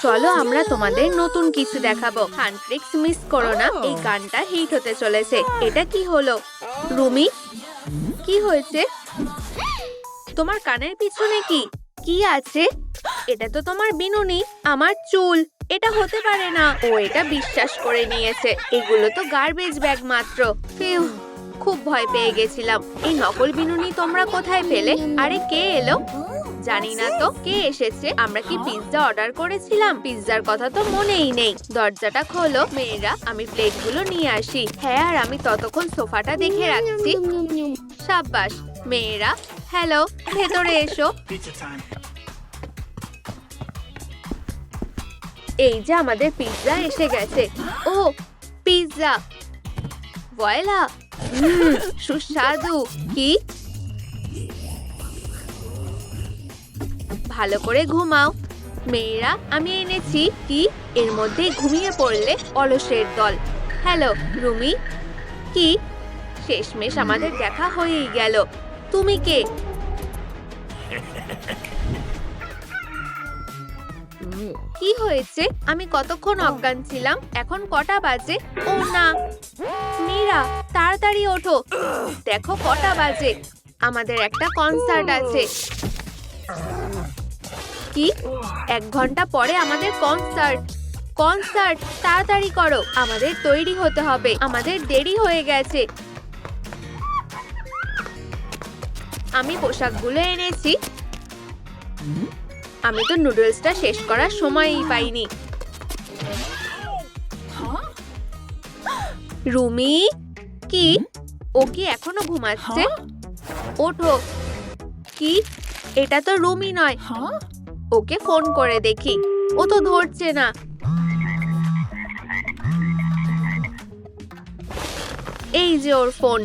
চলো আমরা তোমাদের নতুন কিছু দেখাবো। হান্ট্রিক্স মিস করো না, এই গানটা হিট হতে চলেছে। এটা কি হলো? রুমি, কি হয়েছে? তোমার কানের পিছনে কি আছে? এটা তো তোমার বিনুনি। আমার চুল। এটা হতে পারে না। ও এটা বিশ্বাস করে নিয়েছে। এগুলো তো গার্বেজ ব্যাগ মাত্র। ফিউ, খুব ভয় পেয়ে গেছিলাম। এই নকল বিনুনি তোমরা কোথায় পেলে? আরে কে এলো? জানি না তো কে এসেছে। আমরা কি পিৎজা অর্ডার করেছিলাম? পিৎজার কথা তো মনেই নেই। দরজাটা খোলো মেয়েরা, আমি প্লেটগুলো নিয়ে আসি। হ্যাঁ, আর আমি ততক্ষণ সোফাটা দেখে রাখছি। সাব্বাস মেয়েরা। হ্যালো, ভেতরে এসো। এই যে আমাদের পিৎজা এসে গেছে। ও পিৎজা, ভয়লা, সুস্বাদু। কি? ভালো করে ঘুমাও মেয়েরা, আমি এনেছি। কি? এর মধ্যে ঘুমিয়ে পড়লে অলসের দল। হ্যালো রুমি। কি? শেষমেশ আমাদের দেখা হয়েই গেল। তুমি কে? কি হয়েছে? আমি কতক্ষণ অজ্ঞান ছিলাম। এখন কটা বাজে? ও না, মীরা তাড়াতাড়ি ওঠো। দেখো কটা বাজে। আমাদের একটা কনসার্ট আছে। কি? 1 ঘন্টা পরে আমাদের কনসার্ট। তাড়াতাড়ি করো, আমাদের তৈরি হতে হবে। আমাদের দেরি হয়ে গেছে। আমি পোশাকগুলো এনেছি। আমি তো নুডলসটা শেষ করার সময়ই পাইনি। রুমি, কি? ও কি এখনো ঘুমাচ্ছে? ওঠো। কি? এটা তো রুমি নয়। ওকে ফোন করে দেখি। ও তো ধরছে না। এই যে ওর ফোন।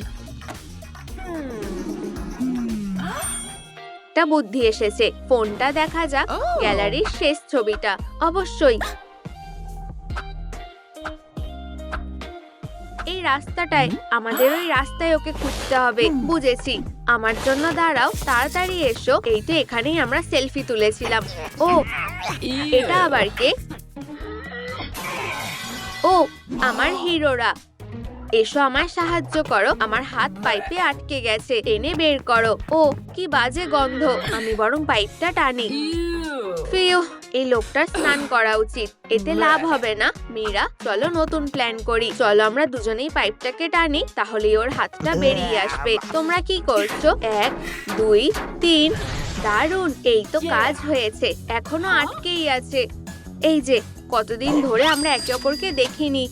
একটা বুদ্ধি এসেছে। ফোনটা দেখা যাক। গ্যালারির শেষ ছবিটা। অবশ্যই এই রাস্তাটায়। আমাদের ওই রাস্তায় ওকে খুঁজতে হবে। বুঝেছি। আমার জন্য দাঁড়াও, তাড়াতাড়ি এসো। এই তো এখানেই আমরা সেলফি তুলেছিলাম। ও এটা আবার কে? ও আমার হিরোরা। এসো আমায় সাহায্য করো। আমার হাত পাইপে আটকে গেছে, টেনে বের করো। ও কি বাজে গন্ধ। আমি বরং পাইপটা টানি। ফিউ, এই লোকটার স্নান করা উচিত। এতে লাভ হবে না। মীরা চলো নতুন প্ল্যান করি। চলো আমরা দুজনেই পাইপটাকে টানি, তাহলে ওর হাতটা বেরিয়ে আসবে। তোমরা কি করছো? 1 2 3। দারুণ, এই তো কাজ হয়েছে। এখনো আটকেই আছে। এই যে কতদিন ধরে আমরা একে অপরকে দেখিনি।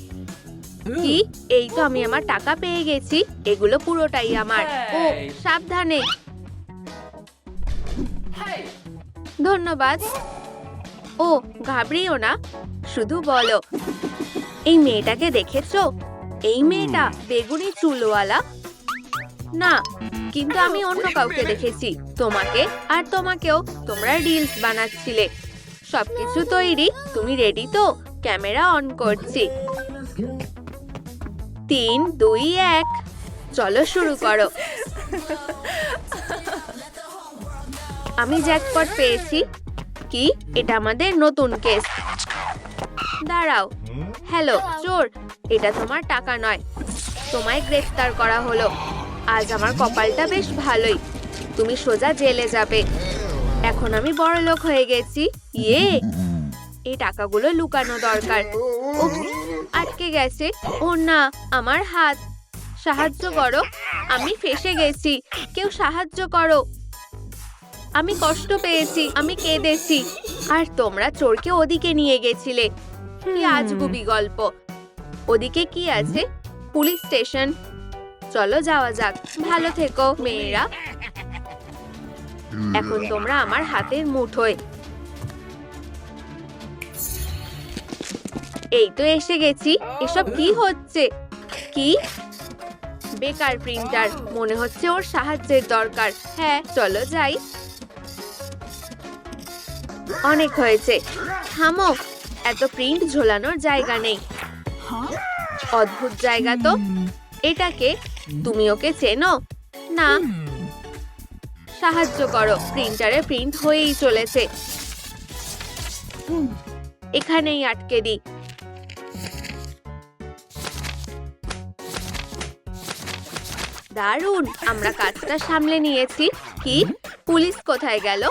কি? এই তো আমি আমার টাকা পেয়ে গেছি। এগুলো পুরোটাই আমার। ও সাবধানে। ধন্যবাদ। ও ঘাবড়িও না, শুধু বলো। এই মেয়েটাকে দেখেছো? এই মেয়েটা বেগুনি চুলওয়ালা না, কিন্তু আমি অন্য কাউকে দেখেছি। তোমাকে আর তোমাকেও। তোমরা রিলস বানাচ্ছিলে। সবকিছু তৈরি? তুমি রেডি তো? ক্যামেরা অন করছি। 3 2 1। চলো শুরু করো। আমি জ্যাকপট পেয়েছি। কি? এটা আমাদের নতুন কেস। দাঁড়াও। হ্যালো চোর, এটা তোমার টাকা নয়। তোমায় গ্রেফতার করা হলো। আজ আমার কপালটা বেশ ভালোই। তুমি সোজা জেলে যাবে। এখন আমি বড়লোক হয়ে গেছি। ইয়ে, এই টাকাগুলো লুকানো দরকার। উফ, আটকে গেছে। ও না, আমার হাত। সাহায্য করো, আমি ফেঁসে গেছি। কেউ সাহায্য করো। আমি কষ্ট পেয়েছি, আমি কেঁদেছি। আর তোমরা চোরকে ওদিকে নিয়ে গেছিলে। কি আজগুবি গল্প। ওদিকে কি আছে? Police station. চলো যাওয়া যাক। ভালো থেকো মেয়েরা। এখন তোমরা আমার হাতের মুঠোয়। এই তো এসে গেছি। এসব কি হচ্ছে? কি? বেকার প্রিন্টার। মনে হচ্ছে ওর সাহায্যের দরকার। হ্যাঁ চলো যাই। অনেক হয়েছে, থামো। এত প্রিন্ট ঝোলানোর জায়গা নেই। অদ্ভুত জায়গা তো। এটাকে? তুমি ওকে চেনো? না। সাহায্য করো, প্রিন্টারে প্রিন্ট হয়েই চলেছে। এখানেই আটকে দিই। দারুণ, আমরা কাজটা সামলে নিয়েছি। কি, পুলিশ কোথায় গেল?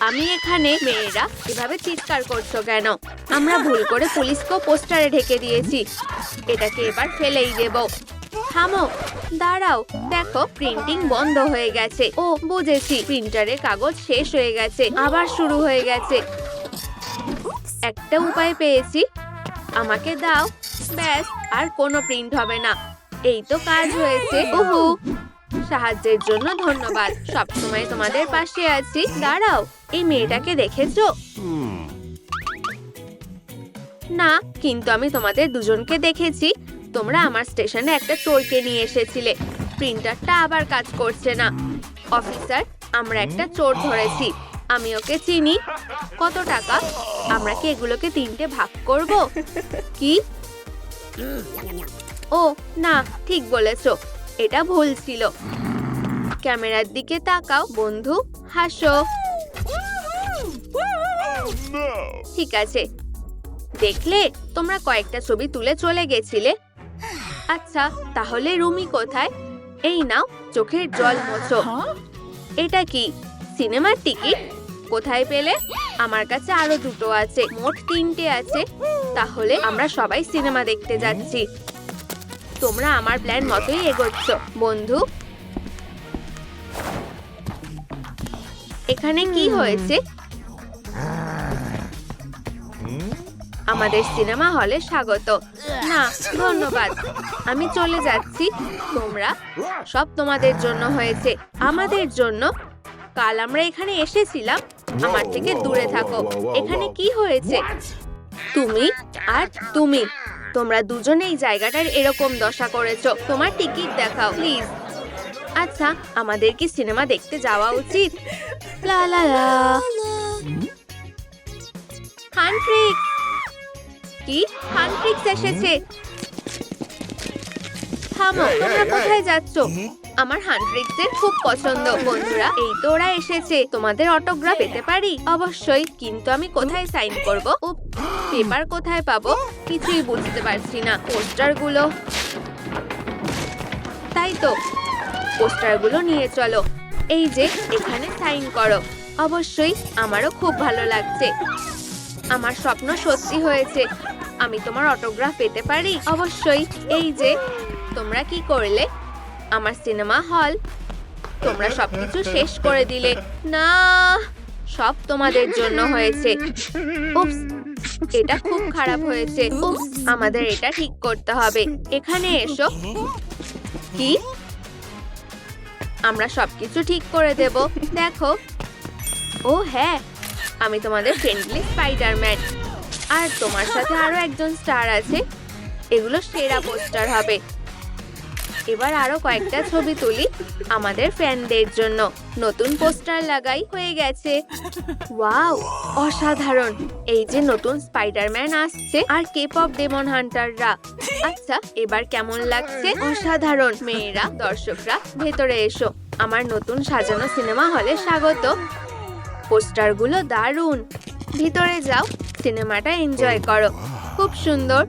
আমি এখানে। মেয়েরা এভাবে চিৎকার করছো কেন? আমরা ভুল করে পুলিশকে পোস্টারে ঢেকে দিয়েছি। এটাকে এবার ফেলেই দেব। থামো, দাঁড়াও, দেখো প্রিন্টিং বন্ধ হয়ে গেছে। ও বুঝেছি, প্রিন্টারে কাগজ শেষ হয়ে গেছে, আবার শুরু হয়ে গেছে। একটা উপায় পেয়েছি, আমাকে দাও। ব্যাস, আর কোনো প্রিন্ট হবে না। এই তো কাজ হয়েছে। উহু, সাহায্যের জন্য ধন্যবাদ। সবসময় তোমাদের পাশে আছি। দাঁড়াও, এই মেয়েটাকে দেখেছো? না, কিন্তু আমি তোমাদের দুজনকে দেখেছি। তোমরা আমার স্টেশনে একটা চোরকে নিয়ে এসেছিলে। প্রিন্টারটা আবার কাজ করছে না। অফিসার, আমরা একটা চোর ধরেছি। আমি ওকে চিনি। কত টাকা? আমরা কি এগুলোকে 3টে ভাগ করব? কি? ও না, ঠিক বলেছো, এটা ভুল ছিল। ক্যামেরার দিকে তাকাও বন্ধু, হাসো। ঠিক আছে, দেখলে তোমরা কয়েকটা ছবি তুলে চলে গেছিলে। আচ্ছা, তাহলে রুমি কোথায়? এই নাও, চোখের জল মোছো। এটা কি, সিনেমার টিকিট? কোথায় পেলে? আমার কাছে আরো 2টো আছে, মোট 3টে আছে। তাহলে আমরা সবাই সিনেমা দেখতে যাচ্ছি। তোমরা আমার প্ল্যান মতোই এগোচ্ছ বন্ধু। এখানে কি হয়েছে? আমাদের সিনেমা হলে স্বাগত। না ধন্যবাদ, আমি চলে যাচ্ছি। তোমরা সব তোমাদের জন্য হয়েছে, আমাদের জন্য। কাল আমরা এখানে এসেছিলাম। আমার থেকে দূরে থাকো। এখানে কি হয়েছে? তুমি আর তুমি, তোমরা দুজনেই জায়গাটার এরকম দশা করেছো। তোমার টিকিট দেখাও প্লিজ। আচ্ছা, আমাদের কি সিনেমা দেখতে যাওয়া উচিত? লা লা লা। হান্ট্রিক্স! কি, হান্ট্রিক্স এসেছে? থামো, তোমরা কোথায় যাচ্ছ? আমার হান্ট্রিক্সের খুব পছন্দ। বন্ধুরা, এই তো ওরা এসেছে। তোমাদের অটোগ্রাফ পেতে পারি? অবশ্যই, কিন্তু আমি কোথায় সাইন করব? ও, পেপার কোথায় পাবো? কিছুই বুঝতে পারছি না। পোস্টারগুলো, তাই তো, পোস্টারগুলো নিয়ে চলো। এই যে, এখানে সাইন করো। অবশ্যই, আমারও খুব ভালো লাগছে। আমার স্বপ্ন সত্যি হয়েছে। আমি তোমার অটোগ্রাফ পেতে পারি? অবশ্যই। এই যে, তোমরা কি করলে? আমার সিনেমা হল তোমরা সবকিছু শেষ করে দিলে। না, সব তোমাদের জন্য হয়েছে। উপস, এটা খুব খারাপ হয়েছে। উপস, আমাদের এটা ঠিক করতে হবে। এখানে এসো। কি? আমরা সবকিছু ঠিক করে দেব। দেখো। ও হ্যাঁ, আমি তোমাদের ফ্রেন্ডলি স্পাইডারম্যান। আর তোমার সাথে আরো একজন স্টার আছে। এগুলো সেরা পোস্টার হবে। এবার আরো কয়েকটা ছবি তুলি আমাদের ফ্যানদের জন্য। নতুন পোস্টার লাগাই। হয়ে গেছে। ওয়াও, অসাধারণ। এই যে নতুন স্পাইডারম্যান আসছে আর কেপপ ডেমন হান্টাররা। আচ্ছা, এবার কেমন লাগছে? অসাধারণ। মেয়েরা, দর্শকরা, ভেতরে এসো। আমার নতুন সাজানো সিনেমা হলে স্বাগত। পোস্টারগুলো দারুণ। ভিতরে যাও, সিনেমাটা এনজয় করো। খুব সুন্দর।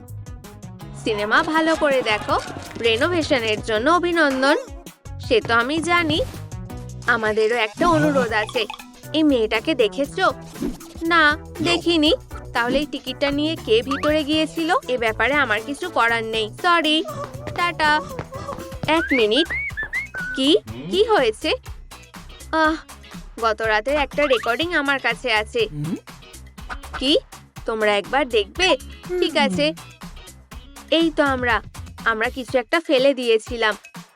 সিনেমা ভালো করে দেখো। রেনোভেশনের জন্য অভিনন্দন। সে তো আমি জানি। আমাদেরও একটা অনুরোধ আছে। এই মেয়েটাকে দেখেছো? না, দেখিনি। তাহলে এই টিকিটটা নিয়ে কে ভিতরে গিয়েছিল? এ ব্যাপারে আমার কিছু করার নেই। Sorry, tata. 1 মিনিট। কি কি হয়েছে? গত রাতের একটা রেকর্ডিং আমার কাছে আছে। কি, তোমরা একবার দেখবে? ঠিক আছে। এই তো আমরা কিছু একটা ফেলে দিয়েছিলাম।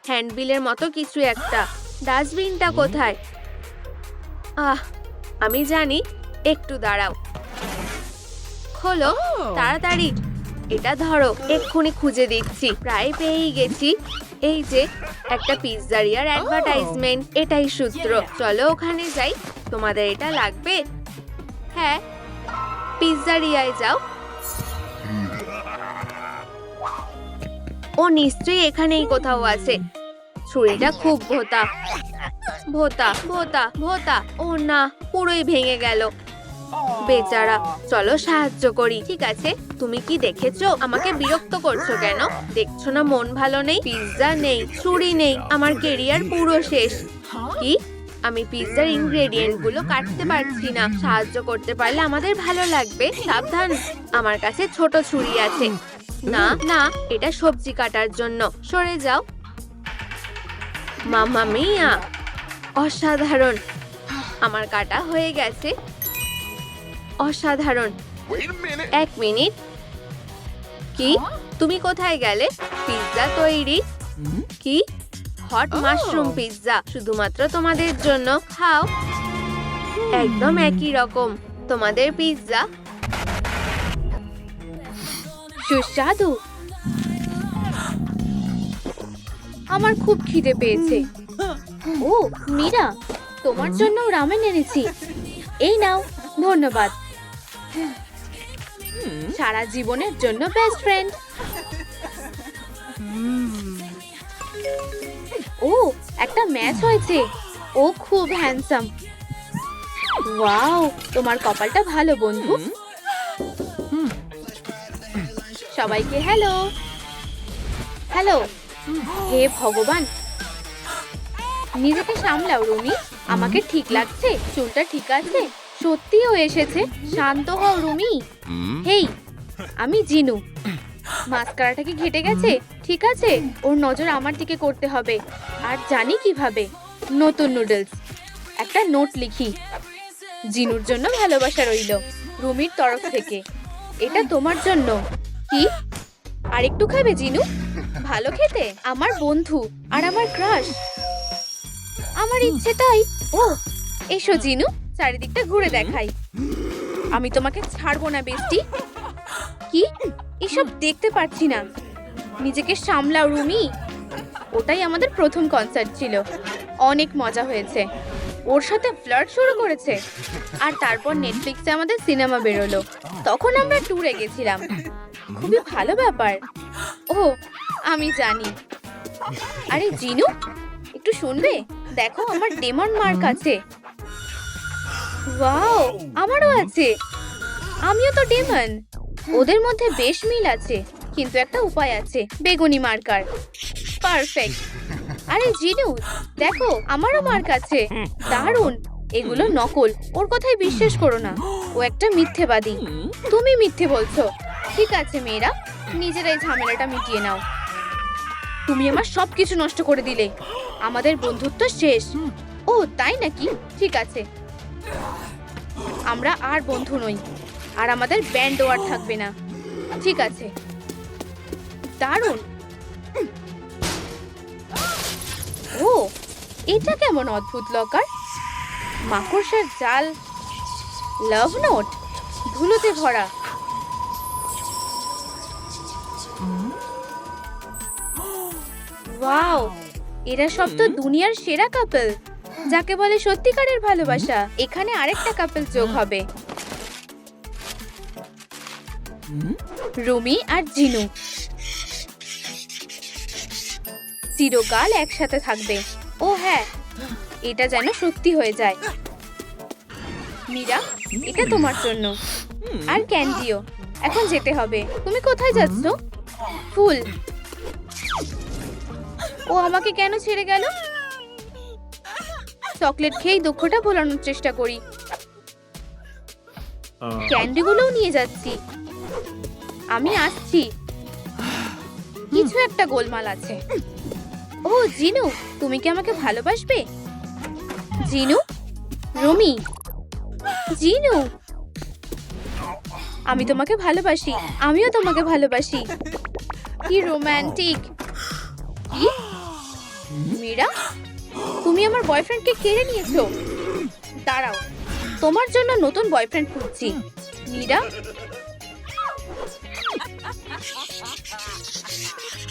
হ্যান্ডবিলের মতো কিছু একটা। ডাস্টবিনটা কোথায়? আমি জানি। একটু দাঁড়াও। খোলো তাড়াতাড়ি। এটা ধরো, এক্ষুনি খুঁজে দিচ্ছি। প্রায় পেয়েই গেছি। এই যে, একটা পিৎজারিয়ার অ্যাডভার্টাইজমেন্ট। এটাই সূত্র। চলো ওখানে যাই। তোমাদের এটা লাগবে? হ্যাঁ, পিৎজারিয়ায় যাও। ও নিশ্চয়ই এখানেই কোথাও আছে। ছুরিটা খুব ভোঁতা। ভোঁতা ভোঁতা ভোঁতা। ও না, পুরোই ভেঙে গেল। বেচারা, চলো সাহায্য করি। ঠিক আছে, তুমি কি দেখেছো? আমাকে বিরক্ত করছো কেন? দেখছো না মন ভালো নেই? পিৎজা নেই, ছুরি নেই, আমার কেরিয়ার পুরো শেষ। কি? আমি পিৎজার ইনগ্রেডিয়েন্ট গুলো কাটতে পারছি না। সাহায্য করতে পারলে আমাদের ভালো লাগবে। সাবধান, আমার কাছে ছোট ছুরি আছে। না না, এটা সবজি কাটার জন্য। সরে যাও। মাম্মা মিয়া, অসাধারণ। আমার কাটা হয়ে গেছে। অসাধারণ। এক মিনিট, কি? তুমি কোথায় গেলে? পিৎজা তৈরি। কি? হট মাশরুম পিৎজা, শুধুমাত্র তোমাদের জন্য। খাও। একদম একই রকম তোমাদের পিৎজা। সুস্বাদু। আমার খুব খিদে পেয়েছে। ও মীরা, তোমার জন্য রামেন এনেছি। এই নাও। ধন্যবাদ। সারা জীবনের জন্য বেস্ট ফ্রেন্ড। ও, একটা ম্যাচ হয়েছে। ও খুব হ্যান্ডসাম। ওয়াও, তোমার কপালটা ভালো বন্ধু। সবাইকে হ্যালো। হ্যালো। হে ভগবান, নিজেকে সামলাও রুমি। আমাকে ঠিক লাগছে? চুলটা ঠিক আছে? সত্যিও এসেছে? শান্ত হও রুমি। হেই, আমি জিনু। মাস্কারাটা কি ঘেটে গেছে? ঠিক আছে, ওর নজর আমার দিকে করতে হবে। আর জানি কিভাবে। নতুন নুডলস। একটা নোট লিখি। জিনুর জন্য ভালোবাসা রইল, রুমির তরফ থেকে। এটা তোমার জন্য। কি? আর একটু খাবে জিনু? ভালো খেতে। আমার বন্ধু আর আমার ক্রাশ। আমার ইচ্ছে তাই। ও, এসো জিনু, চারিদিকটা ঘুরে দেখাই। আমি তোমাকে ছাড়বো না বেস্টি। কি? এসব দেখতে পাচ্ছি না। নিজেকে সামলাও রুমি। ওটাই আমাদের প্রথম কনসার্ট ছিল। অনেক মজা হয়েছে। ওর সাথে ফ্লার্ট শুরু করেছে। আর তারপর নেটফ্লিক্সে আমাদের সিনেমা বেরোলো। তখন আমরা ট্যুরে গেছিলাম। খুবই ভালো ব্যাপার। ও, আমি জানি। আরে জিনু, একটু শুনবে? দেখো, আমার ডেমন মার্ক আছে। ওয়াও, আমারও আছে। আমিও তো ডেমন। ওদের মধ্যে বেশ মিল আছে, কিন্তু একটা উপায় আছে। বেগুনি মার্কার। পারফেক্ট। আরে জিনু, দেখো, আমারও মার্ক আছে। দারুণ। এগুলো নকল। ওর কথাই বিশ্বাস করো না। ও একটা মিথ্যেবাদী। তুমি মিথ্যে বলছো। ঠিক আছে মেয়েরা, নিজেরাই ঝামেলাটা মিটিয়ে নাও। তুমি আমার সবকিছু নষ্ট করে দিলে। আমাদের বন্ধুত্ব শেষ। ও তাই নাকি? ঠিক আছে, আমরা আর বন্ধু নই। আর আমাদের ব্যান্ডও আর থাকবে না। ঠিক আছে। দারুণ। ও, এটা কেমন অদ্ভুত লকার। মাকড়সার জাল, লাভ নোট, ধুলোতে ভরা। ওয়াও, এরা সব তো দুনিয়ার সেরা কাপল, যাকে বলে সত্যিকারের ভালোবাসা। এখানে আরেকটা কাপল যোগ হবে, রুমি আর জিনু। চিরকাল একসাথে থাকবে। ও হ্যাঁ, এটা যেন সত্যি হয়ে যায়। মীরা, এটা তোমার জন্য। আর ক্যান্ডিও। এখন যেতে হবে। তুমি কোথায় যাচ্ছ? ফুল। ও আমাকে কেন ছেড়ে গেল? চকলেট খেয়েই দুঃখটা ভোলানোর চেষ্টা করি। ক্যান্ডিগুলোও নিয়ে যাচ্ছি। আমি আসছি। কিছু একটা গোলমাল আছে। ও জিনু, তুমি কি আমাকে ভালোবাসবে? জিনু, রুমি, জিনু, আমি তোমাকে ভালোবাসি। আমিও তোমাকে ভালোবাসি। কি রোমান্টিক। কি? মীরা, তুমি আমার বয়ফ্রেন্ডকে কেড়ে নিয়েছো। দাঁড়াও, তোমার জন্য নতুন বয়ফ্রেন্ড খুঁজছি। মীরা,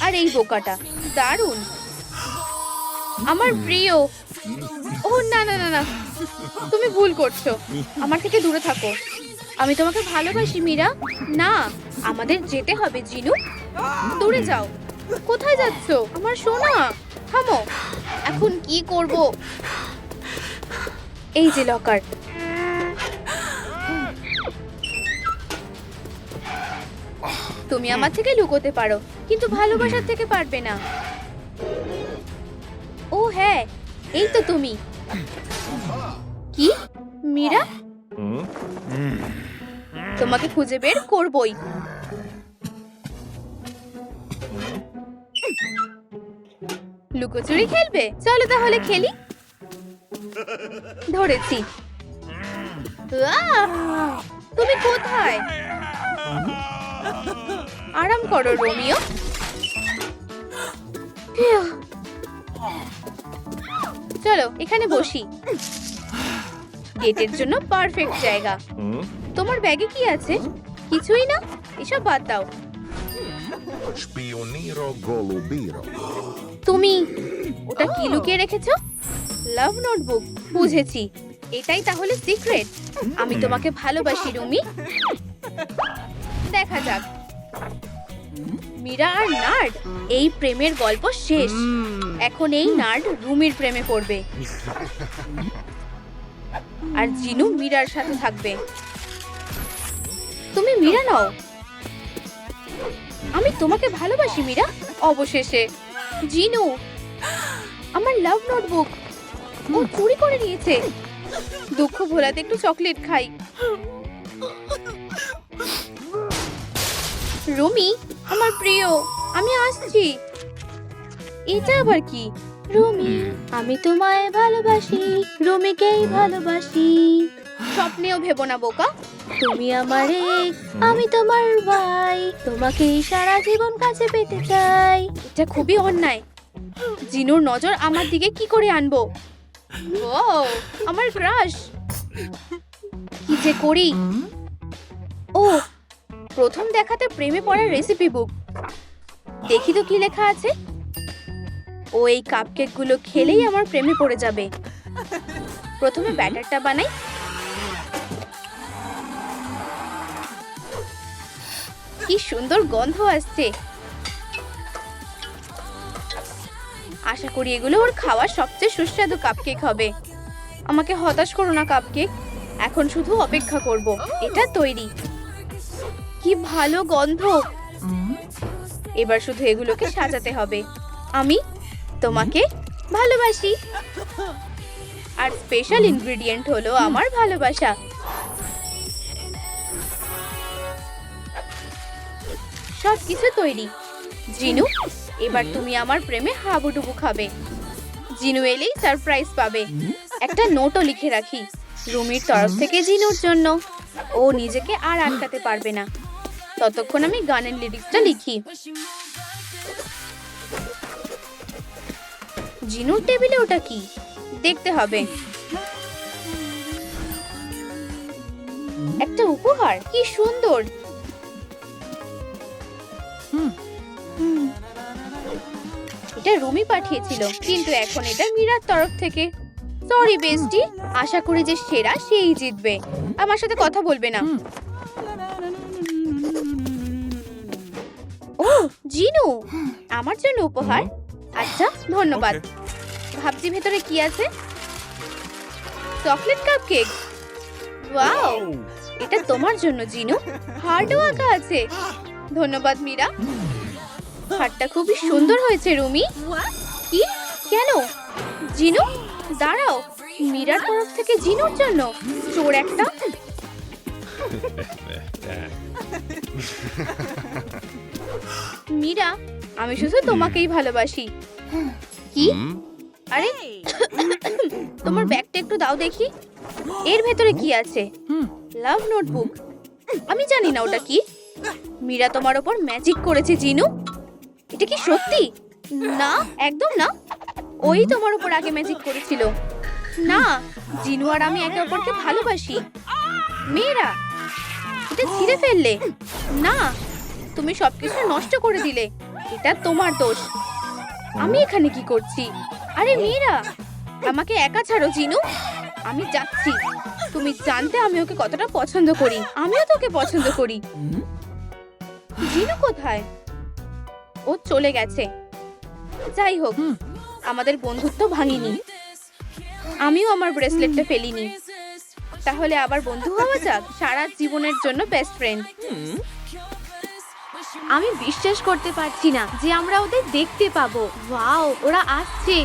আর এই বোকাটা। দারুণ, আমার প্রিয়। ও না না না না, তুমি ভুল করছো। আমার থেকে দূরে থাকো। আমি তোমাকে ভালোবাসি মীরা। না, আমাদের যেতে হবে জিনু। দূরে যাও। কোথায় যাচ্ছো আমার সোনা? থামো। এখন কি করব? এই যে লকার। তুমি আমার থেকে লুকোতে পারো, কিন্তু ভালোবাসার থেকে পারবে না। ও হ্যাঁ, এই তো তুমি। কি মীরা? তোমাকে খুঁজে বের করবই। লুকোচুরি খেলবে? চলো তাহলে খেলি। ধরেছি। তুমি কোথায়? আরাম করো রোমিও। চলো এখানে বসি। ডেটের জন্য পারফেক্ট জায়গা। তোমার ব্যাগে কি আছে? কিছুই না, এসব বাদ দাও। Spioniro golubiro. তুমি ওটা কি লুকিয়ে রেখেছো? লাভ নোটবুক, বুঝেছি। এটাই তাহলে সিক্রেট। আমি তোমাকে ভালোবাসি রুমি। দেখা যাক। মীরা আর নার্ড, এই প্রেমের গল্প শেষ। এখন এই নার্ড রুমির প্রেমে পড়বে, আর জিনু মীরার সাথে থাকবে। তুমি মীরা নও। আমি তোমাকে ভালোবাসি মীরা। অবশেষে। জিনু, আমার লাভ নোটবুক ও চুরি করে নিয়েছে। দুঃখ ভোলাতে একটু চকলেট খাই। রুমি আমার প্রিয়, আমি আসছি। এটা আবার কি? রুমি, আমি তোমায় ভালোবাসি, রুমিকেই ভালোবাসি। স্বপ্নেও ভেবো না বোকা। তুমি আমার এক্স, আমি তোমার ভাই, তোমাকে সারা জীবন কাছে পেতে চাই। এটা খুবই অন্যায়। জিনুর নজর আমার দিকে কি করে আনবো? ও আমার ক্রাশ। কি যে করি? ও, প্রথম দেখাতে প্রেমে পড়ার রেসিপি বুক। দেখি তো কি লেখা আছে। ও এই কাপকেক গুলো খেলেই আমার প্রেমে পড়ে যাবে। প্রথমে ব্যাটারটা বানাই। কি সুন্দর গন্ধ আসছে। আশা করি এগুলো ওর খাওয়া সবচেয়ে সুস্বাদু কাপকেক হবে। আমাকে হতাশ করো না কাপকেক, এখন শুধু অপেক্ষা করব। এটা তৈরি। কি ভালো গন্ধ। এবার শুধু এগুলোকে সাজাতে হবে। আমি তোমাকে ভালোবাসি, আর স্পেশাল ইনগ্রেডিয়েন্ট হলো আমার ভালোবাসা। সবকিছু তৈরি। জিনু, এবার তুমি আমার প্রেমে হাবুডুবু খাবে। জিনু এলেই সারপ্রাইজ পাবে। একটা নোটও লিখে রাখি রুমির তরফ থেকে জিনুর জন্য। ও নিজেকে আর আটকাতে পারবে না। ততক্ষণ আমি গানের লিরিক্সটা লিখি। জিনুর টেবিলে ওটা কি? দেখতে হবে। একটা উপহার, কি সুন্দর। এটা রুমি পাঠিয়েছিল, কিন্তু এখন এটা মীরার তরফ থেকে। সরি বেস্টি, আশা করি যে সেরা সেই জিতবে। আমার সাথে কথা বলবে না। ও জিনু, আমার জন্য উপহার? আচ্ছা ধন্যবাদ। ভাবছি ভেতরে কি আছে। Chocolate cupcake. ওয়াও, এটা তোমার জন্য জিনু। হার্টও আঁকা আছে। ধন্যবাদ মীরা। হারটা খুবই সুন্দর হয়েছে রুমি। কি? কেন? জিনু দাঁড়াও, মীরার তরফ থেকে জিনুর জন্য। চোর একটা। মীরা, আমি শুধু তোমাকেই ভালোবাসি। কি? আরে তোমার ব্যাগটা একটু দাও দেখি। এর ভেতরে কি আছে? লাভ নোটবুক। আমি জানি না ওটা কি। মীরা তোমার ওপর ম্যাজিক করেছে জিনু। এটা কি সত্যি? না, একদম না। ওই তোমার উপর আগে ম্যাজিক করেছিল। না, জিনু আর আমি একে অপরকে ভালোবাসি। মেয়েরা, এটা ছিঁড়ে ফেললে। না, তুমি সবকিছু নষ্ট করে দিলে। এটা তোমার দোষ। আমি এখানে কি করছি? আরে মেয়েরা, আমাকে একা ছাড়ো জিনু। আমি যাচ্ছি। তুমি জানতে আমি ওকে কতটা পছন্দ করি। আমিও তোকে পছন্দ করি। জিনু কোথায়? ও চলে গেছে। যাই হোক, আমাদের বন্ধুত্ব ভাঙিনি। আমিও আমার ব্রেসলেটটা ফেলিনি। তাহলে আবার বন্ধু হওয়া যাক, সারা জীবনের জন্য বেস্ট ফ্রেন্ড। আমি বিশ্বাস করতে পারছি না যে আমরা ওদের দেখতে পাবো। ওয়াও, ওরা আসছে।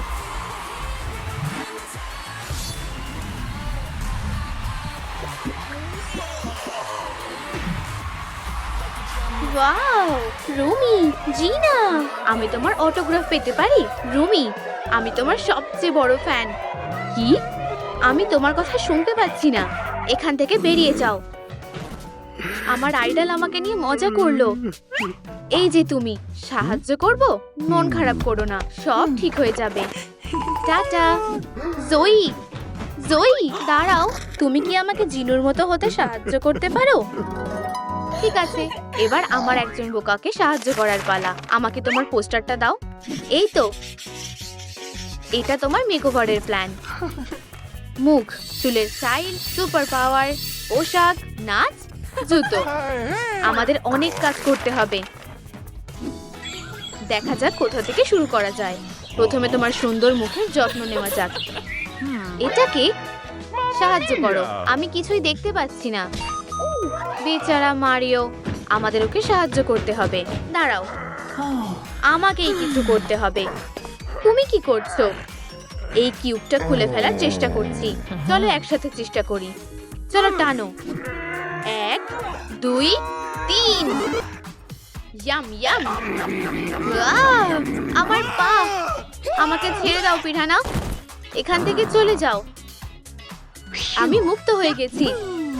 ওয়াও, রুমি, জিনা, আমি তোমার অটোগ্রাফ পেতে পারি? রুমি, আমি তোমার সবচেয়ে বড় ফ্যান। কি? আমি তোমার কথা শুনতে পাচ্ছি না। এখান থেকে বেরিয়ে যাও। আমার আইডল আমাকে নিয়ে মজা করলো। এই যে তুমি, সাহায্য করব? মন খারাপ করো না, সব ঠিক হয়ে যাবে। টাটা। জয়ী, জয়ী, দাঁড়াও। তুমি কি আমাকে জিনুর মতো হতে সাহায্য করতে পারো? ঠিক আছে, এবার আমার একজন বোকাকে সাহায্য করার পালা। আমাকে তোমার পোস্টারটা দাও। এই তো, এটা তোমার মেকওভারের প্ল্যান। মুখ, চুলের স্টাইল, সুপার পাওয়ার, পোশাক, নাচ, জুতো। আমাদের অনেক কাজ করতে হবে। দেখা যাক কোথা থেকে শুরু করা যায়। প্রথমে তোমার সুন্দর মুখের যত্ন নেওয়া যাক। এটাকে সাহায্য করো, আমি কিছুই দেখতে পাচ্ছি না। বেচারা মারিও, আমাদের ওকে সাহায্য করতে হবে। দাঁড়াও, আমাকেই কিছু করতে হবে। তুমি কি করছো? এই কিউবটা খুলে ফেলার চেষ্টা করছি। চলো একসাথে চেষ্টা করি। চলো টানো। 1, 2, 3। Yam yam. ওয়াও, আমার পা। আমাকে ছেড়ে দাও পিরানা, এখান থেকে চলে যাও। আমি মুক্ত হয়ে গেছি।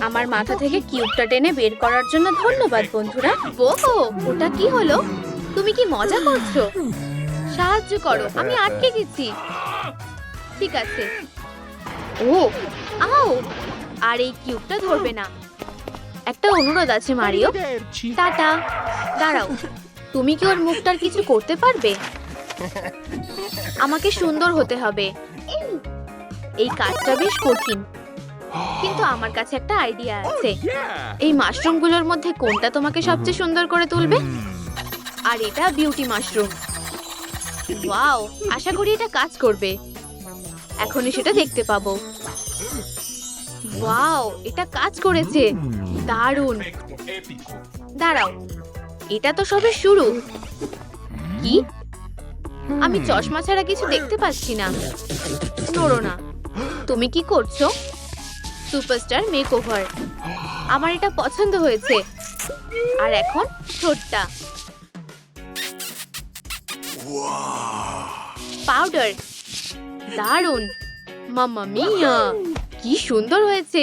আমার মাথা থেকে কিউবটা টেনে বের করার জন্য ধন্যবাদ বন্ধুরা। ওহো, ওটা কি হলো? তুমি কি মজা করছো? সাহায্য করো, আমি আটকে গেছি। ঠিক আছে। ও, আও, আর এই কিউবটা ধরবে না। একটা অনুরোধ আছে মারিও। টাটা। দাঁড়াও, তুমি কি ওর মুখটার কিছু করতে পারবে? আমাকে সুন্দর হতে হবে। এই কাজটা বেশ কঠিন, কিন্তু আমার কাছে একটা আইডিয়া আছে। এই মাশরুমগুলোর মধ্যে কোনটা তোমাকে সবচেয়ে সুন্দর করে তুলবে? আর এটা বিউটি মাশরুম। ওয়াও, আশা করি এটা কাজ করবে। এখনই সেটা দেখতে পাবো। ওয়াও, এটা কাজ করেছে। দারুণ। দাঁড়াও, এটা তো সবে শুরু। কি? আমি চশমা ছাড়া কিছু দেখতে পাচ্ছি না। নড়ো না। তুমি কি করছো? Superstar makeover. আমার এটা পছন্দ হয়েছে। আর এখন ঠোঁটটা। পাউডার। দারুণ। মাম্মা মিয়া, কি সুন্দর হয়েছে।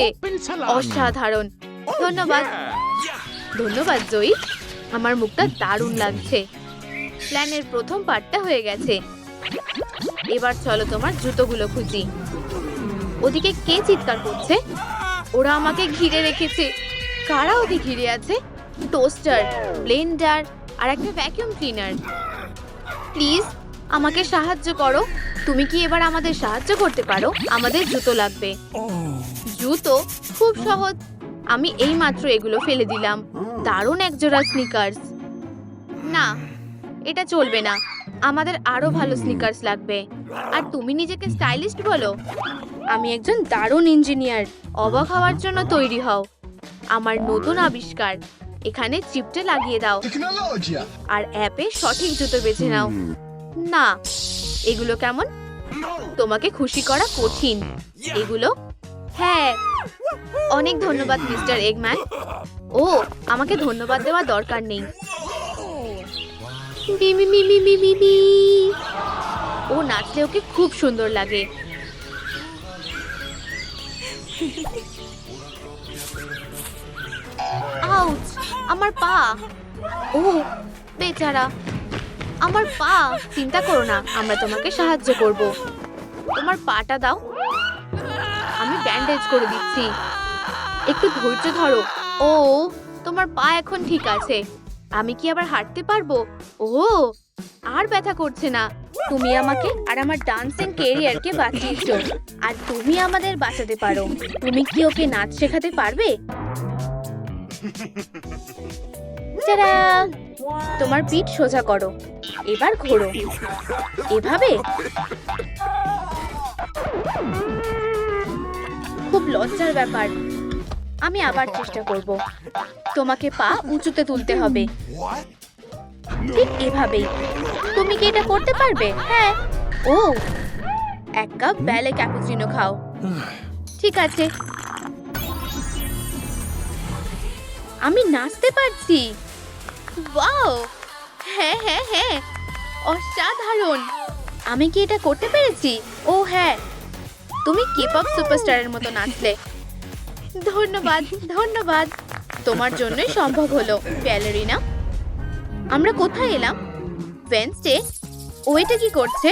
অসাধারণ। ধন্যবাদ। ধন্যবাদ জয়ী, আমার মুখটা দারুণ লাগছে। প্ল্যানের প্রথম পার্টটা হয়ে গেছে। এবার চলো তোমার জুতোগুলো খুঁজি। ওদিকে কে চিৎকার করছে? ওরা আমাকে ঘিরে রেখেছে। কারা ওকে ঘিরে আছে? টোস্টার, ব্লেন্ডার আর একটা ভ্যাকুয়াম ক্লিনার। প্লিজ আমাকে সাহায্য করো। তুমি কি এবার আমাদের সাহায্য করতে পারো? আমাদের জুতো লাগবে। জুতো? খুব সহজ। আমি এইমাত্র এগুলো ফেলে দিলাম। দারুণ একজোড়া স্নিকার্স। না, এটা চলবে না। আমাদের আরো ভালো স্নিকার্স লাগবে। আর তুমি নিজেকে স্টাইলিস্ট বলো? আমি একজন দারুণ ইঞ্জিনিয়ার। অবাক হওয়ার জন্য তৈরি হও। আমার নতুন আবিষ্কার। এখানে চিপটা লাগিয়ে দাও আর অ্যাপে সঠিক জুতো বেছে নাও। না, এগুলো কেমন? তোমাকে খুশি করা কঠিন। এগুলো? হ্যাঁ। অনেক ধন্যবাদ মিস্টার এগম্যান। ও, আমাকে ধন্যবাদ দেওয়া দরকার নেই। মিমি মিমি মিমি মি। ও নাচলে ওকে খুব সুন্দর লাগে। আউচ, আমার পা। ও বেচারা, আমার পা। চিন্তা করো না, আমরা তোমাকে সাহায্য করব। তোমার পাটা দাও, আমি ব্যান্ডেজ করে দিচ্ছি। একটু ধৈর্য ধরো। ও, তোমার পা এখন ঠিক আছে। আমি কি আবার হাঁটতে পারবো? ও, আর ব্যথা করছে না। তুমি আমাকে আর আমার ডান্সিং ক্যারিয়ারকে বাঁচিয়েছো, আর তুমি আমাদের বাঁচাতে পারো। তুমি কি ওকে নাচ শেখাতে পারবে? টাটা! তোমার পিঠ সোজা করো। এবার ঘোরো। এভাবে? খুব লজ্জার ব্যাপার। আমি আবার চেষ্টা করব। তোমাকে পা উঁচুতে তুলতে হবে। ঠিক এভাবেই। তুমি কি এটা করতে পারবে? হ্যাঁ। ও, 1 কাপ ব্যালে ক্যাপুচিনো খাও। ঠিক আছে। আমি নাচতে পারছি। ওয়াও, হ্যাঁ হ্যাঁ হ্যাঁ, অসাধারণ। আমি কি এটা করতে পেরেছি? ও হ্যাঁ, তুমি কেপপ সুপারস্টারের মতো নাচলে। ধন্যবাদ ধন্যবাদ, তোমার জন্যই সম্ভব হলো ব্যালেরিনা। আমরা কোথায় এলাম? ওয়েডনেসডে। ও এটা কি করছে?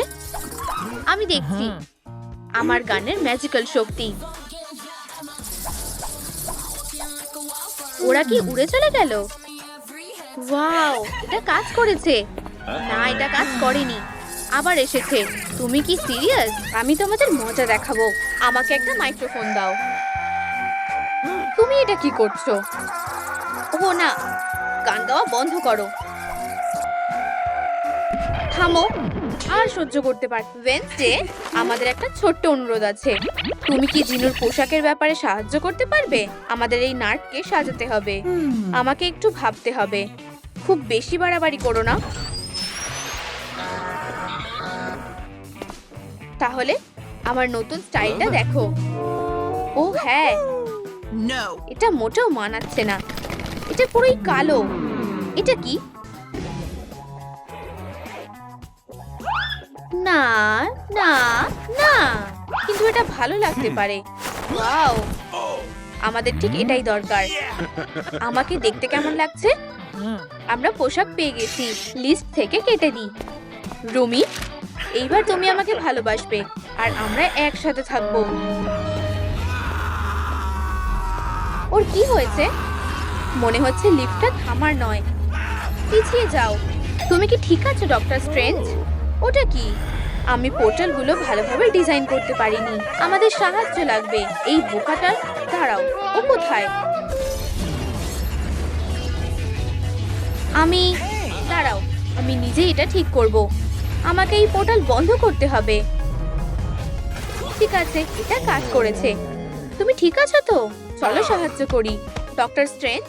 আমি দেখছি। আমার গানের ম্যাজিক্যাল শক্তি। ওরা কি উড়ে চলে গেল? ওয়াও, এটা কাজ করেছে। না, এটা কাজ করেনি, আবার এসেছে। তুমি কি সিরিয়াস? আমি তোমাদের মজা দেখাবো। আমাকে একটা মাইক্রোফোন দাও। তুমি এটা কি করছো? ও না, গান গাওয়া বন্ধ করো। থামো, আর সহ্য করতে পার। ওয়েডনেসডে, আমাদের একটা ছোট্ট অনুরোধ আছে। তুমি কি জিনুর পোশাকের ব্যাপারে সাহায্য করতে পারবে? আমাদের এই নাটকে সাজাতে হবে। আমাকে একটু ভাবতে হবে। খুব বেশি বাড়াবাড়ি করো না। তাহলে আমার নতুন স্টাইলটা দেখো। ও হ্যাঁ, এটা মোটেও মানাচ্ছে না। এটা পুরোই কালো। এটা কি? না না না, কিন্তু এটা ভালো লাগতে পারে। ওয়াও, আমাদের ঠিক এটাই দরকার। আমাকে দেখতে কেমন লাগছে? আমরা পোশাক পেয়ে গেছি, লিস্ট থেকে কেটে দিই। রুমি, এইবার তুমি আমাকে ভালোবাসবে আর আমরা একসাথে থাকবো। ওর কি হয়েছে? মনে হচ্ছে লিফটটা থামার নয়। পিছিয়ে যাও। তুমি কি ঠিক আছো ডক্টর স্ট্রেঞ্জ? ওটা কি? আমি পোর্টালগুলো ভালোভাবে ডিজাইন করতে পারিনি। আমাদের সাহায্য লাগবে। এই বোকাটার। দাঁড়াও, ও কোথায়? দাঁড়াও, আমি নিজেই এটা ঠিক করব। আমাকে এই পোর্টাল বন্ধ করতে হবে। ঠিক আছে, এটা কাজ করেছে। তুমি ঠিক আছো তো? চলো সাহায্য করি। ডক্টর স্ট্রেঞ্জ,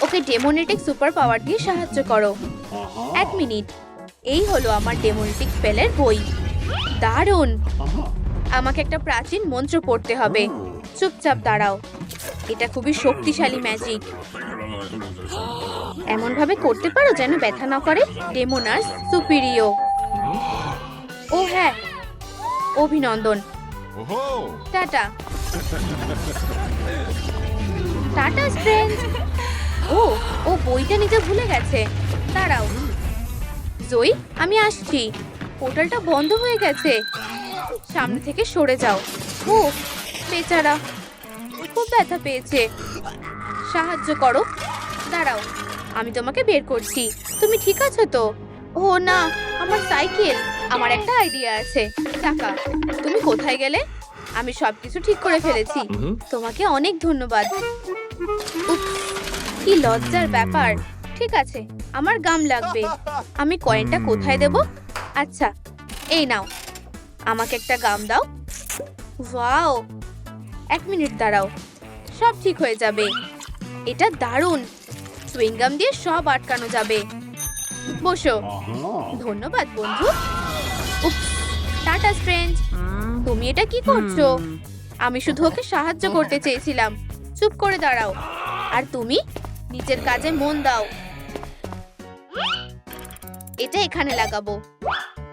ওকে ডেমোনেটিক সুপার পাওয়ার দিয়ে সাহায্য করো। 1 মিনিট। এই হলো আমার ডেমোনেটিক স্পেলের বই। দারুণ। আমাকে একটা প্রাচীন মন্ত্র পড়তে হবে। চুপচাপ দাঁড়াও। এটা খুবই শক্তিশালী ম্যাজিক। এমন ভাবে করতে পারো যেন ব্যথা না করে। ডেমোনার্স সুপিরিও। ও হ্যাঁ, অভিনন্দন। টাটা। Tata strange. ও বইটা নিতে ভুলে গেছে। দাঁড়াও জয়ী, আমি আসছি। পোর্টালটা বন্ধ হয়ে গেছে। সামনে থেকে সরে যাও। ও বেচারা, খুব ব্যথা পেয়েছে। সাহায্য করো। দাঁড়াও, আমি তোমাকে বের করছি। তুমি ঠিক আছো তো? ও না, আমার সাইকেল। আমার একটা আইডিয়া আছে। চাকা। তুমি কোথায় গেলে? আমি সবকিছু ঠিক করে ফেলেছি। তোমাকে অনেক ধন্যবাদ। উফ, কি লজ্জার ব্যাপার। ঠিক আছে, আমার গাম লাগবে। আমি কয়েনটা কোথায় দেব? আচ্ছা, এই নাও। আমাকে একটা গাম দাও। ওয়াও, 1 মিনিট দাঁড়াও। সব ঠিক হয়ে যাবে। এটা দারুণ। সুইংগাম দিয়ে সব আটকানো যাবে। বসো। ধন্যবাদ বন্ধু। উফ, টাটা স্ট্রেঞ্জ। তুমি এটা কি করছো? আমি শুধু ওকে সাহায্য করতে চেয়েছিলাম। চুপ করে দাঁড়াও। আর তুমি নিজের কাজে মন দাও। এটা এখানে লাগাবো।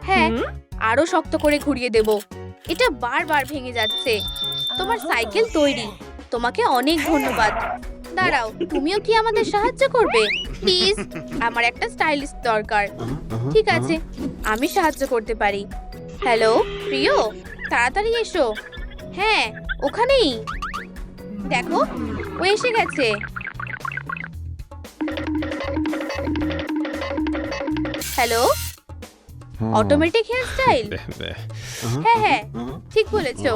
হ্যাঁ, আরো শক্ত করে ঘুরিয়ে দেব। এটা বারবার ভেঙে যাচ্ছে। তোমার সাইকেল তৈরি। তোমাকে অনেক ধন্যবাদ। দাঁড়াও, তুমিও কি আমাদের সাহায্য করবে? প্লিজ, আমার একটা স্টাইলিস্ট দরকার। ঠিক আছে, আমি সাহায্য করতে পারি। হ্যালো প্রিয়, তাড়াতাড়ি এসো। হ্যাঁ, ওখানেই। দেখো, ও এসে গেছে। Hello, automatic hair style. হ্যাঁ হ্যাঁ, ঠিক বলেছো।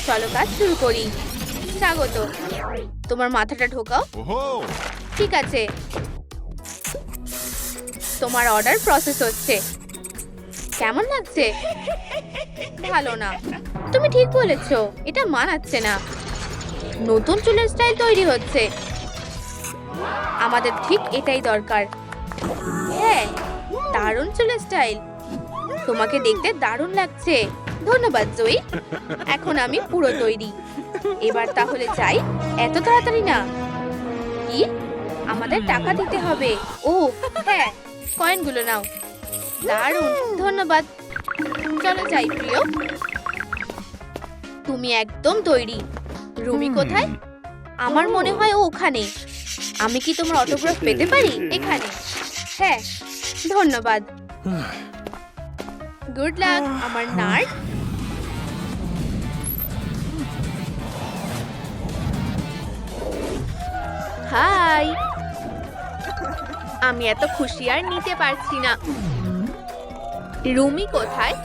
চলো কাজ শুরু করি। স্বাগত। তোমার মাথাটা ঢোকাও। ঠিক আছে, তোমার অর্ডার প্রসেস হচ্ছে। কেমন লাগছে? ভালো না। তুমি ঠিক বলেছো, এটা মানাচ্ছে না। নতুন চুলের স্টাইল তৈরি হচ্ছে। আমাদের ঠিক এটাই দরকার। হ্যাঁ, দারুণ চুলের স্টাইল। তোমাকে দেখতে দারুণ লাগছে। ধন্যবাদ জয়ী। এখন আমি পুরো তৈরি। এবার তাহলে যাই। এত তাড়াতাড়ি না। কি? আমাদের টাকা দিতে হবে। ও হ্যাঁ, কয়েনগুলো নাও। দারুণ, ধন্যবাদ। চলো যাই প্রিয়। তুমি একদম তৈরি। রুমি কোথায়? আমার মনে হয় ও ওখানে। আমি কি তোমার অটোগ্রাফ পেতে পারি? এখানে। হ্যাঁ, ধন্যবাদ। গুড লাক আমার নার্ড। হাই। আমি এত খুশি আর নিতে পারছি না। রুমি কোথায়?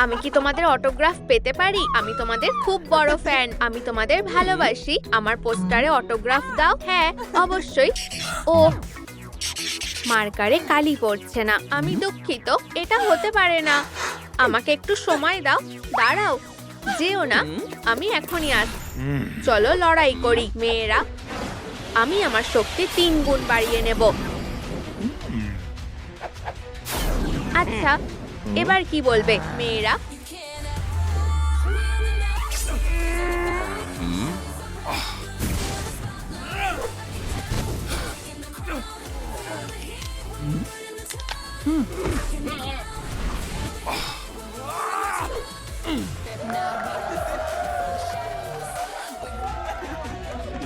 আমি কি তোমাদের অটোগ্রাফ পেতে পারি? আমি তোমাদের খুব বড় ফ্যান। আমি তোমাদের ভালোবাসি। আমার পোস্টারে অটোগ্রাফ দাও। হ্যাঁ, অবশ্যই। ও, মার্কারে কালি পড়ছে না। আমি দুঃখিত। এটা হতে পারে না। আমাকে একটু সময় দাও। দাঁড়াও, যেও না। আমি এখনই আসছি। চলো লড়াই করি মেয়েরা। আমি আমার শক্তি 3 গুণ বাড়িয়ে নেব। আচ্ছা, এবার কি বলবে মেয়েরা?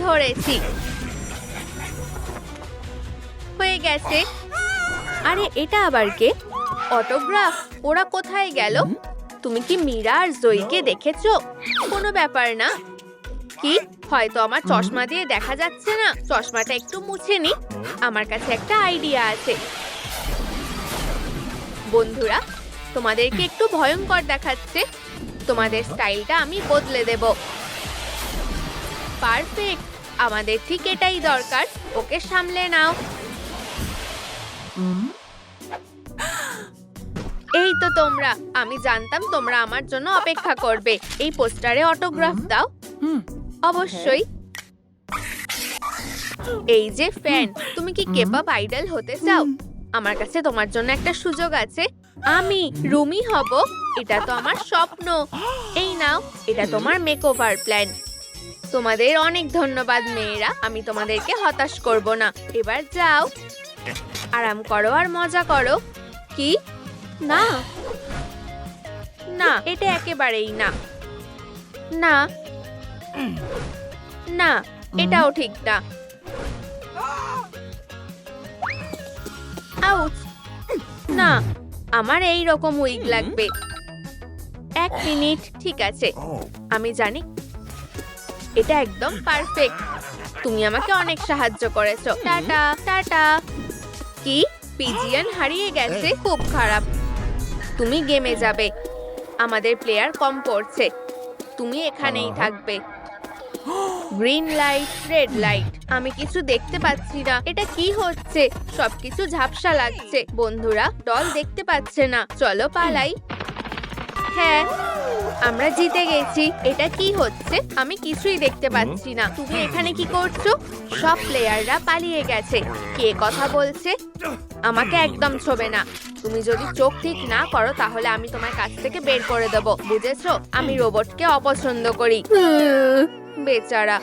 ধরেছি। হয়ে গেছে। আরে এটা আবার কে? অটোগ্রাফ? ওরা কোথায় গেল? তুমি কি মীরা আর জয়ীকে দেখেছো? কোনো ব্যাপার না। কি? হয়তো আমার চশমা দিয়ে দেখা যাচ্ছে না। চশমাটা একটু মুছে নি। আমার কাছে একটা আইডিয়া আছে। বন্ধুরা, তোমাদেরকে একটু ভয়ঙ্কর দেখাচ্ছে। তোমাদের স্টাইলটা আমি বদলে দেব। পারফেক্ট। আমাদের ঠিক এটাই দরকার। ওকে সামলে নাও। এই তো তোমরা। আমি জানতাম তোমরা আমার জন্য অপেক্ষা করবে। এই পোস্টারে অটোগ্রাফ দাও। অবশ্যই। এই যে ফ্যান, তুমি কি কেপঅপ আইডল হতে চাও? আমার কাছে তোমার জন্য একটা সুযোগ আছে। আমি রুমি হব। এটা তো আমার স্বপ্ন। এই নাও, এটা তোমার মেকওভার প্ল্যান। তোমাদের অনেক ধন্যবাদ মেয়েরা। আমি তোমাদেরকে হতাশ করব না। এবার যাও, আরাম করো আর মজা করো। কি? না না, এটা একেবারেই না। না না, এটাও ঠিক না। আউচ! না, আমার এই রকম উইগ লাগবে। 1 মিনিট। ঠিক আছে, আমি জানি। এটা একদম পারফেক্ট। তুমি আমাকে অনেক সাহায্য করেছো। Tata tata. কি? পিজিয়ান হারিয়ে গেছে? খুব খারাপ। তুমি গেমে যাবে। আমাদের প্লেয়ার কম পড়ছে। তুমি এখানেই থাকবে। Green light, red light. আমি কিছু দেখতে পাচ্ছি না। এটা কি হচ্ছে? সবকিছু ঝাপসা লাগছে। বন্ধুরা, দল দেখতে পাচ্ছে না। চলো পালাই। হ্যাঁ, আমরা জিতে গেছি। এটা কি হচ্ছে? আমি কিছুই দেখতে পাচ্ছি না। তুমি এখানে কি করছো? সব প্লেয়াররা পালিয়ে গেছে। কে কথা বলছে? আমাকে একদম ছোবে না। তুমি যদি চোখ ঠিক না করো তাহলে আমি তোমার কাছ থেকে বের করে দেব। বুঝেছো? আমি রোবটকে অপছন্দ করি। বেচারা,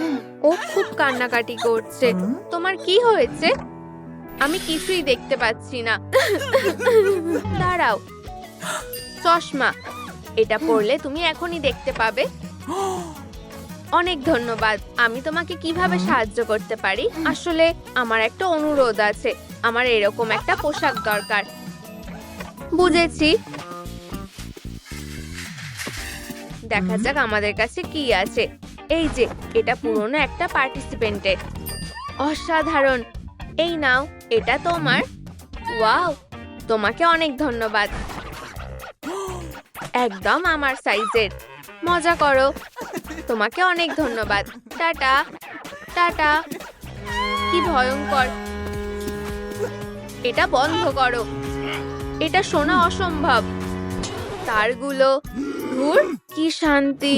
ও খুব কান্নাকাটি করছে। তোমার কি হয়েছে? আমি কিছুই দেখতে পাচ্ছি না। দাঁড়াও। চশমা। এটা পরলে তুমি এখনই দেখতে পাবে। অনেক ধন্যবাদ। আমি তোমাকে কিভাবে সাহায্য করতে পারি? আসলে আমার একটা অনুরোধ আছে। আমার এরকম একটা পোশাক দরকার। বুঝেছি। দেখা যাক আমাদের কাছে কি আছে। এই যে, এটা পুরনো একটা পার্টিসিপেন্টের। অসাধারণ। এই নাও, এটা তোমার। ওয়াও, তোমাকে অনেক ধন্যবাদ। একদম আমার সাইজের। মজা করো। তোমাকে অনেক ধন্যবাদ। Tata tata. কি ভয়ঙ্কর। এটা বন্ধ করো। এটা শোনা অসম্ভব। তারগুলো। ধুর, কি শান্তি।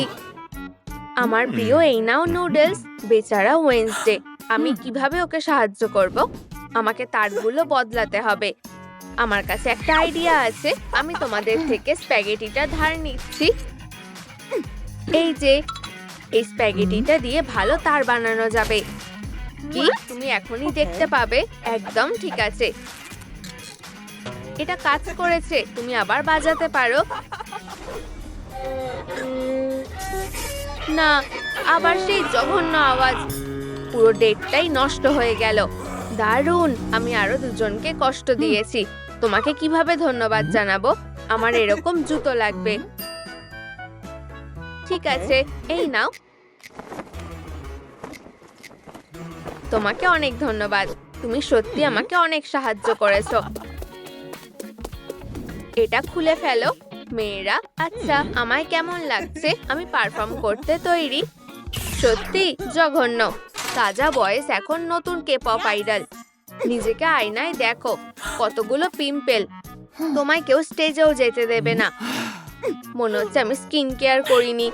আমার প্রিয় এই নাও নুডলস। বেচারা ওয়েনসডে। আমি কিভাবে ওকে সাহায্য করব? আমাকে তারগুলো বদলাতে হবে। আমার কাছে একটা আইডিয়া আছে। আমি তোমাদের থেকে স্প্যাগেটিটা ধার নিচ্ছি। এই যে, এই স্প্যাগেটিটা দিয়ে ভালো তার বানানো যাবে। কি তুমি এখনই দেখতে পাবে? একদম ঠিক আছে, এটা কাজ করেছে। তুমি আবার বাজাতে পারো। না, আবার সেই জঘন্য আওয়াজ। পুরো ডেটটাই নষ্ট হয়ে গেল। দারুণ, আমি আরো দুজনকে কষ্ট দিয়েছি। তোমাকে কিভাবে ধন্যবাদ জানাবো? আমার এরকম জুতো লাগবে। ঠিক আছে, এই নাও। তোমাকে অনেক ধন্যবাদ। তুমি সত্যি আমাকে অনেক সাহায্য করেছো। এটা খুলে ফেলো মেয়েরা। আচ্ছা, আমায় কেমন লাগছে? আমি পারফর্ম করতে তৈরি। সত্যি জঘন্য। তাজা বয়েস এখন নতুন কে-পপ আইডল। নিজেকে আয়নায় দেখো, কতগুলো পিম্পল। তোমায় কেউ স্টেজেও যেতে দেবে না। মনে হচ্ছে আমি স্কিন কেয়ার করিনি।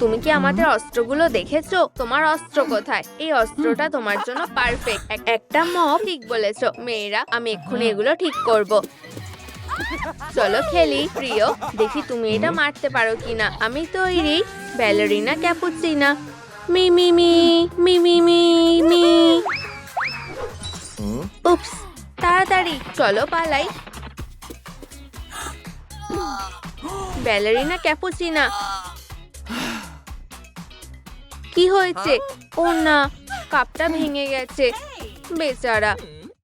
তুমি কি আমাদের অস্ত্রগুলো দেখেছো? তোমার অস্ত্র কোথায়? এই অস্ত্রটা তোমার জন্য পারফেক্ট। একটা মপ। ঠিক বলেছো মেয়েরা, আমি এক্ষুনি এগুলো ঠিক করব। চলো খেলি প্রিয়, দেখি তুমি এটা মারতে পারো কিনা। আমি তৈরি। Ballerina Cappuccina. মি মি মি মি মি মি মি। উপস, তাড়াতাড়ি চলো পালাই। Ballerina Cappuccina. কি হয়েছে? ও না, কাপটা ভেঙে গেছে। বেচারা।